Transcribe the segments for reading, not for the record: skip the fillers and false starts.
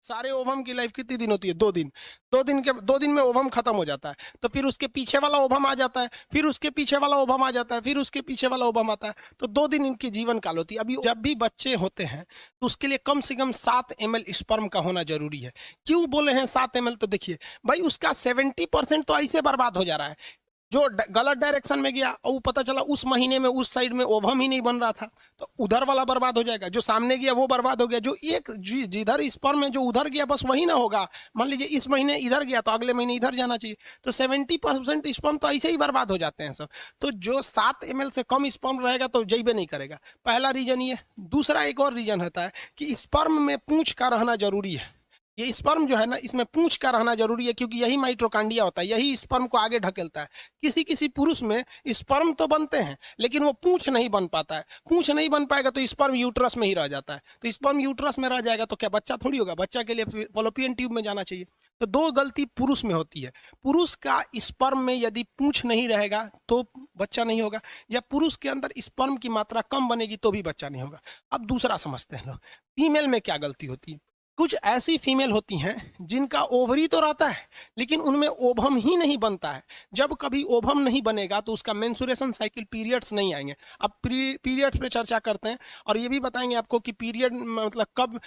सारे ओवम की लाइफ कितनी दिन होती है? 2 दिन। 2 दिन में ओवम खत्म हो जाता है। तो फिर उसके पीछे वाला ओवम आ जाता है, फिर उसके पीछे वाला ओवम आ जाता है, फिर उसके पीछे वाला ओवम आता है। तो 2 दिन इनकी जीवन काल होती है। अभी जब भी बच्चे होते हैं तो उसके लिए कम से कम 7 ml स्पर्म का होना जरूरी है। क्यों बोले हैं 7 ml? तो देखिए भाई, उसका 70% तो ऐसे बर्बाद हो जा रहा है। जो गलत डायरेक्शन में गया और पता चला उस महीने में उस साइड में ओवम ही नहीं बन रहा था, तो उधर वाला बर्बाद हो जाएगा। जो सामने गया वो बर्बाद हो गया। जो एक जिधर स्पर्म में जो उधर गया बस वही ना होगा। मान लीजिए इस महीने इधर गया तो अगले महीने इधर जाना चाहिए। तो 70% स्पर्म तो ऐसे ही बर्बाद हो जाते हैं सब। तो जो 7 ml से कम स्पर्म रहेगा तो जैबे नहीं करेगा। पहला रीजन ये। दूसरा एक और रीजन होता है कि स्पर्म में पूंछ का रहना जरूरी है। ये स्पर्म जो है ना, इसमें पूंछ का रहना जरूरी है, क्योंकि यही माइटोकॉन्ड्रिया होता है, यही स्पर्म को आगे ढकेलता है। किसी किसी पुरुष में स्पर्म तो बनते हैं लेकिन वो पूंछ नहीं बन पाता है। पूंछ नहीं बन पाएगा तो स्पर्म यूट्रस में ही रह जाता है। तो स्पर्म यूट्रस में रह जाएगा तो क्या बच्चा थोड़ी होगा? बच्चा के लिए फॉलोपियन ट्यूब में जाना चाहिए। तो 2 गलती पुरुष में होती है। पुरुष का स्पर्म में यदि पूंछ नहीं रहेगा तो बच्चा नहीं होगा, या पुरुष के अंदर स्पर्म की मात्रा कम बनेगी तो भी बच्चा नहीं होगा। अब दूसरा समझते हैं लोग, फीमेल में क्या गलती होती है। कुछ ऐसी फीमेल होती हैं जिनका ओवरी तो रहता है लेकिन उनमें ओवम ही नहीं बनता है। जब कभी ओवम नहीं बनेगा तो उसका मेंसुरेशन साइकिल, पीरियड्स नहीं आएंगे। अब पीरियड्स पे चर्चा करते हैं और ये भी बताएंगे आपको कि पीरियड मतलब कब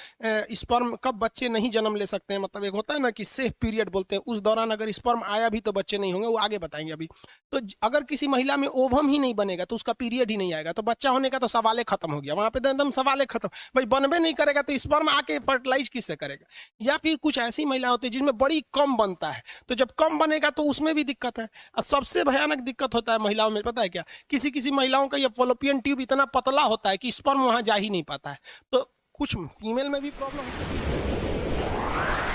स्पर्म, कब बच्चे नहीं जन्म ले सकते हैं। मतलब एक होता है ना कि सेफ पीरियड बोलते हैं, उस दौरान अगर स्पर्म आया भी तो बच्चे नहीं होंगे, वो आगे बताएंगे अभी। तो अगर किसी महिला में ओवम ही नहीं बनेगा तो उसका पीरियड ही नहीं आएगा, तो बच्चा होने का तो सवाल खत्म हो गया। वहां पे तो एकदम सवाल खत्म। भाई बनबे नहीं करेगा तो स्पर्म आके फर्टिलाइज किससे करेगा? या फिर कुछ ऐसी महिला होती है जिनमें बड़ी कम बनता है, तो जब कम बनेगा तो उसमें भी दिक्कत है। और सबसे भयानक दिक्कत होता है महिलाओं में, पता है क्या? किसी किसी महिलाओं का ये फॉलोपियन ट्यूब इतना पतला होता है कि स्पर्म वहां जा ही नहीं पाता है। तो कुछ फीमेल में भी प्रॉब्लम होती है।